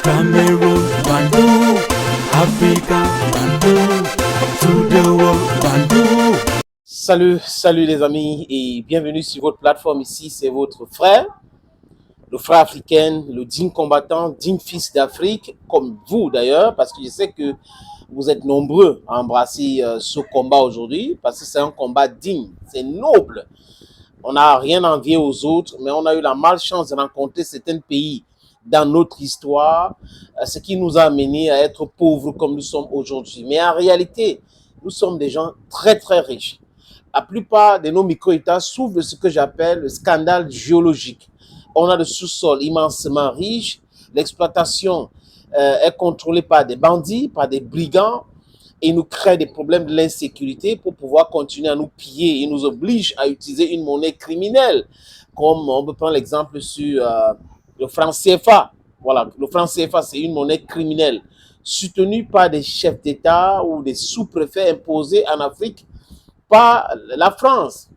Cameroon, Bandung, Africa, Bandung, to the world, Bandung. Salut les amis et bienvenue sur votre plateforme ici, c'est votre frère, le frère africain, le digne combattant, digne fils d'Afrique, comme vous d'ailleurs, parce que je sais que vous êtes nombreux à embrasser ce combat aujourd'hui, parce que c'est un combat digne, c'est noble. On n'a rien à envier aux autres, mais on a eu la malchance de rencontrer certains pays dans notre histoire, ce qui nous a amenés à être pauvres comme nous sommes aujourd'hui. Mais en réalité, nous sommes des gens très très riches. La plupart de nos micro-États souffrent de ce que j'appelle le scandale géologique. On a des sous-sols immensément riches, l'exploitation est contrôlée par des bandits, par des brigands, et nous crée des problèmes de l'insécurité pour pouvoir continuer à nous piller. Ils nous obligent à utiliser une monnaie criminelle, comme on peut prendre l'exemple sur le franc CFA. Voilà, le franc CFA, c'est une monnaie criminelle soutenue par des chefs d'État ou des sous-préfets imposés en Afrique par la France.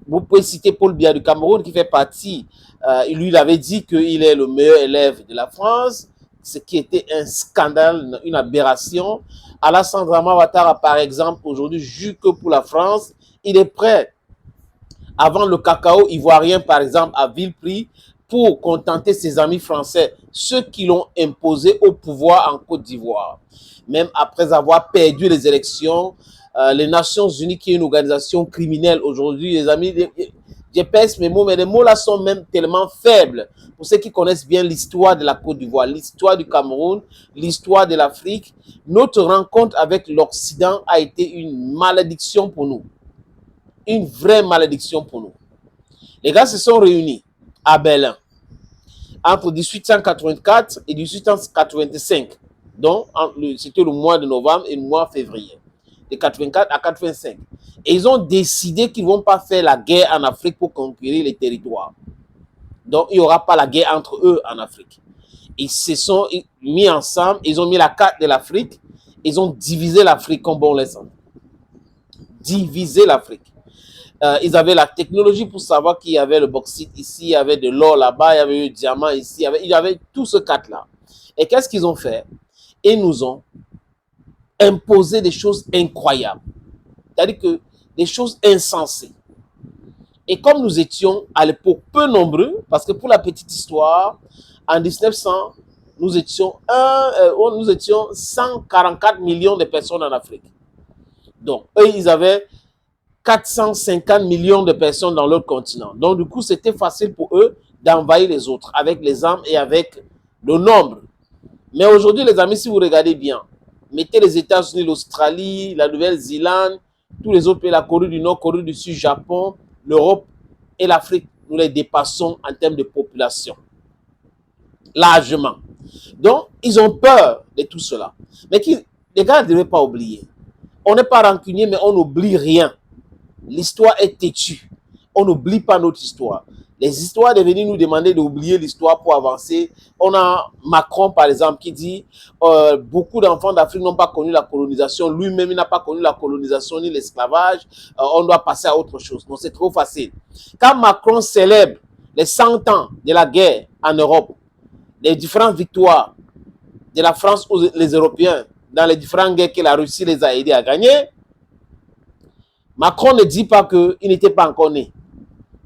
Vous pouvez citer Paul Biya du Cameroun qui fait partie, lui il avait dit qu'il est le meilleur élève de la France, ce qui était un scandale, une aberration. Alassane Dramane Ouattara, par exemple, aujourd'hui, juge que pour la France, il est prêt à vendre le cacao ivoirien, par exemple, à vil prix pour contenter ses amis français, ceux qui l'ont imposé au pouvoir en Côte d'Ivoire. Même après avoir perdu les élections, les Nations Unies, qui est une organisation criminelle aujourd'hui, les amis, je pèse mes mots, mais les mots là sont même tellement faibles. Pour ceux qui connaissent bien l'histoire de la Côte d'Ivoire, l'histoire du Cameroun, l'histoire de l'Afrique, notre rencontre avec l'Occident a été une malédiction pour nous. Une vraie malédiction pour nous. Les gars se sont réunis à Berlin entre 1884 et 1885. Donc, c'était le mois de novembre et le mois de février. De 84 à 85. Et ils ont décidé qu'ils ne vont pas faire la guerre en Afrique pour conquérir les territoires. Donc, il n'y aura pas la guerre entre eux en Afrique. Ils se sont mis ensemble, ils ont mis la carte de l'Afrique, ils ont divisé l'Afrique comme bon les sent. Divisé l'Afrique. Ils avaient la technologie pour savoir qu'il y avait le bauxite ici, il y avait de l'or là-bas, il y avait le diamant ici, il y avait tout ce cadre-là. Et qu'est-ce qu'ils ont fait? Ils nous ont imposé des choses incroyables. C'est-à-dire que des choses insensées. Et comme nous étions à l'époque peu nombreux, parce que pour la petite histoire, en 1900, nous étions 144 millions de personnes en Afrique. Donc, eux, ils avaient 450 millions de personnes dans leur continent. Donc, du coup, c'était facile pour eux d'envahir les autres avec les armes et avec le nombre. Mais aujourd'hui, les amis, si vous regardez bien, mettez les États-Unis, l'Australie, la Nouvelle-Zélande, tous les autres pays, la Corée du Nord, Corée du Sud, Japon, l'Europe et l'Afrique, nous les dépassons en termes de population. Largement. Donc, ils ont peur de tout cela. Mais les gars ne devaient pas oublier. On n'est pas rancunier, mais on n'oublie rien. L'histoire est têtue. On n'oublie pas notre histoire. Les histoires de venir nous demander d'oublier l'histoire pour avancer. On a Macron, par exemple, qui dit beaucoup d'enfants d'Afrique n'ont pas connu la colonisation. Lui-même, il n'a pas connu la colonisation ni l'esclavage. On doit passer à autre chose. Donc, c'est trop facile. Quand Macron célèbre les 100 ans de la guerre en Europe, les différentes victoires de la France ou les Européens dans les différentes guerres que la Russie les a aidés à gagner, Macron ne dit pas qu'il n'était pas encore né.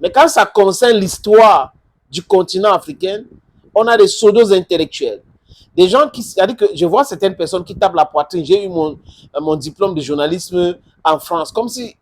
Mais quand ça concerne l'histoire du continent africain, on a des pseudos intellectuels. Des gens qui, c'est-à-dire que je vois certaines personnes qui tapent la poitrine. J'ai eu mon diplôme de journalisme en France, comme si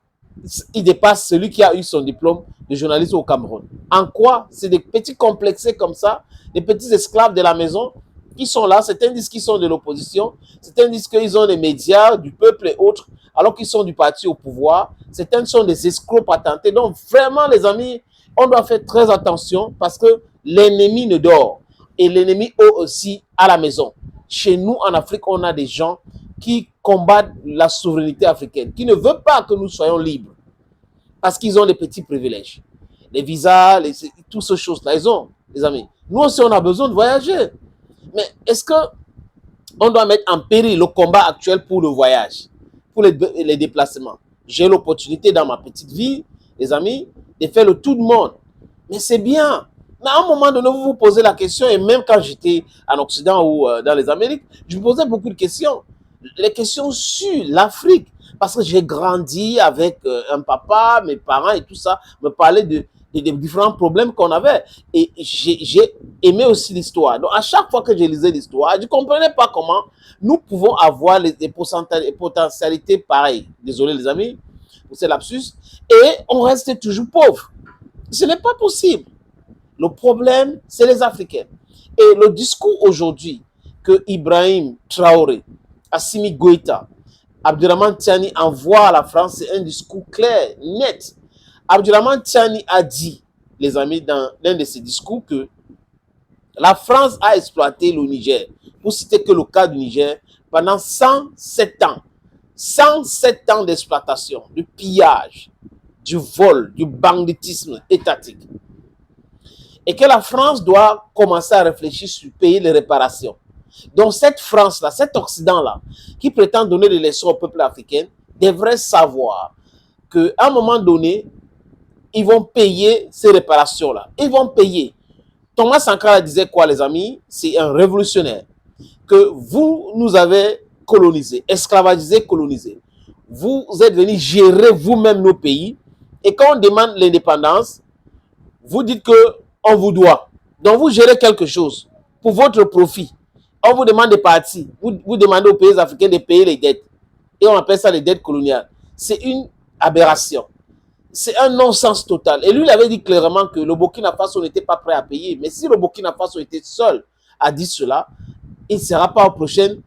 il dépasse celui qui a eu son diplôme de journalisme au Cameroun. En quoi? C'est des petits complexés comme ça, des petits esclaves de la maison qui sont là. Certains disent qu'ils sont de l'opposition, certains disent qu'ils ont des médias, du peuple et autres, alors qu'ils sont du parti au pouvoir. Certains sont des escrocs patentés. Donc vraiment, les amis, on doit faire très attention parce que l'ennemi ne dort. Et l'ennemi aussi à la maison. Chez nous, en Afrique, on a des gens qui combattent la souveraineté africaine, qui ne veulent pas que nous soyons libres. Parce qu'ils ont des petits privilèges. Les visas, toutes ces choses-là, ils ont, les amis. Nous aussi, on a besoin de voyager. Mais est-ce qu'on doit mettre en péril le combat actuel pour le voyage, pour les déplacements? J'ai l'opportunité dans ma petite vie, les amis, de faire le tour du monde. Mais c'est bien. Mais à un moment donné, vous vous posez la question, et même quand j'étais en Occident ou dans les Amériques, je me posais beaucoup de questions. Les questions sur l'Afrique. Parce que j'ai grandi avec un papa, mes parents et tout ça, me parlaient des différents problèmes qu'on avait. Et j'ai aimé aussi l'histoire. Donc, à chaque fois que je lisais l'histoire, je ne comprenais pas comment nous pouvons avoir des potentialités pareilles. Désolé, les amis, pour ce lapsus. Et on reste toujours pauvre. Ce n'est pas possible. Le problème, c'est les Africains. Et le discours aujourd'hui que Ibrahim Traoré, Assimi Goïta, Abdurrahman Tiani envoie à la France, c'est un discours clair, net. Abdurrahman Tiani a dit, les amis, dans l'un de ses discours, que la France a exploité le Niger, pour citer que le cas du Niger, pendant 107 ans. 107 ans d'exploitation, de pillage, du vol, du banditisme étatique. Et que la France doit commencer à réfléchir sur payer les réparations. Donc cette France-là, cet Occident-là, qui prétend donner des leçons au peuple africain, devrait savoir qu'à un moment donné, ils vont payer ces réparations-là. Ils vont payer. Thomas Sankara disait quoi, les amis? C'est un révolutionnaire. Que vous nous avez colonisés, esclavagisés, colonisés. Vous êtes venus gérer vous-même nos pays. Et quand on demande l'indépendance, vous dites qu'on vous doit. Donc vous gérez quelque chose pour votre profit. On vous demande des parties. Vous demandez aux pays africains de payer les dettes. Et on appelle ça les dettes coloniales. C'est une aberration. C'est un non-sens total. Et lui, il avait dit clairement que le Burkina Faso n'était pas prêt à payer. Mais si le Burkina Faso était seul à dire cela, il ne sera pas au prochain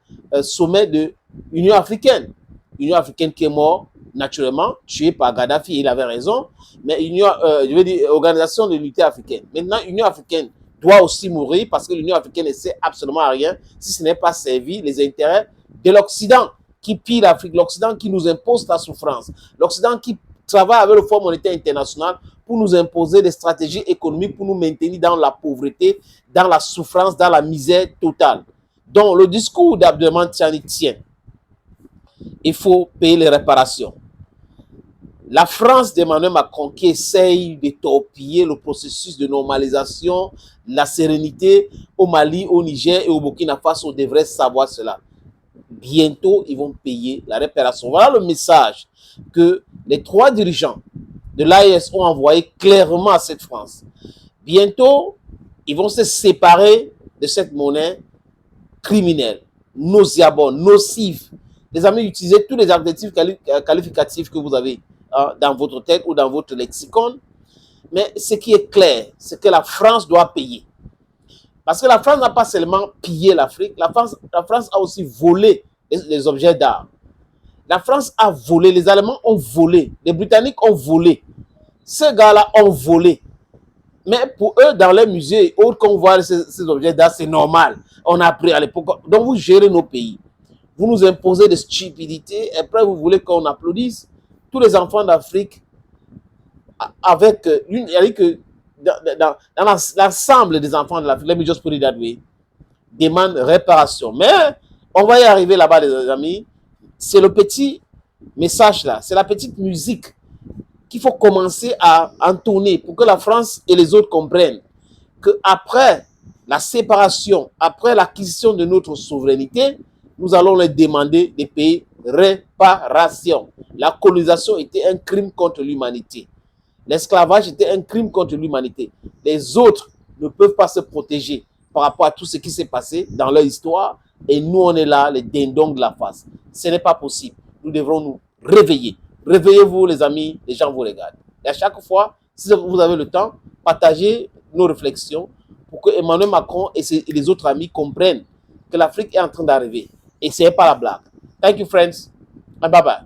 sommet de l'Union africaine. L'Union africaine qui est mort, naturellement, tué par Gaddafi. Il avait raison. Mais je veux dire, Organisation de l'unité africaine. Maintenant, l'Union africaine doit aussi mourir parce que l'Union africaine ne sert absolument à rien si ce n'est pas servir les intérêts de l'Occident qui pille l'Afrique, l'Occident qui nous impose la souffrance, l'Occident qui travaille avec le Fonds monétaire international pour nous imposer des stratégies économiques pour nous maintenir dans la pauvreté, dans la souffrance, dans la misère totale. Donc, le discours d'Abdelman Tiani tient. Il faut payer les réparations. La France d'Emmanuel Macron qui essaye de torpiller le processus de normalisation, la sérénité au Mali, au Niger et au Burkina Faso devrait savoir cela. Bientôt, ils vont payer la réparation. Voilà le message que les trois dirigeants de l'AES ont envoyé clairement à cette France. Bientôt, ils vont se séparer de cette monnaie criminelle, nauséabonde, nocive. Les amis, utilisez tous les adjectifs qualificatifs que vous avez dans votre tête ou dans votre lexicon. Mais ce qui est clair, c'est que la France doit payer. Parce que la France n'a pas seulement pillé l'Afrique, la France a aussi volé les objets d'art. La France a volé, les Allemands ont volé, les Britanniques ont volé. Ces gars-là ont volé. Mais pour eux, dans les musées et autres, quand on voit ces objets d'art, c'est normal. On a appris à l'époque. Donc vous gérez nos pays. Vous nous imposez des stupidités. Et après, vous voulez qu'on applaudisse. Tous les enfants d'Afrique, avec dans l'ensemble des enfants de l'Afrique, let me just put it that way, demandent réparation. Mais on va y arriver là-bas, les amis. C'est le petit message là, c'est la petite musique qu'il faut commencer à entonner pour que la France et les autres comprennent qu'après la séparation, après l'acquisition de notre souveraineté, nous allons leur demander de payer réparation. La colonisation était un crime contre l'humanité. L'esclavage était un crime contre l'humanité. Les autres ne peuvent pas se protéger par rapport à tout ce qui s'est passé dans leur histoire. Et nous, on est là, les dindons de la face. Ce n'est pas possible. Nous devrons nous réveiller. Réveillez-vous, les amis, les gens vous regardent. Et à chaque fois, si vous avez le temps, partagez nos réflexions pour que Emmanuel Macron et les autres amis comprennent que l'Afrique est en train d'arriver. Et ce n'est pas la blague. Thank you, friends. And bye-bye.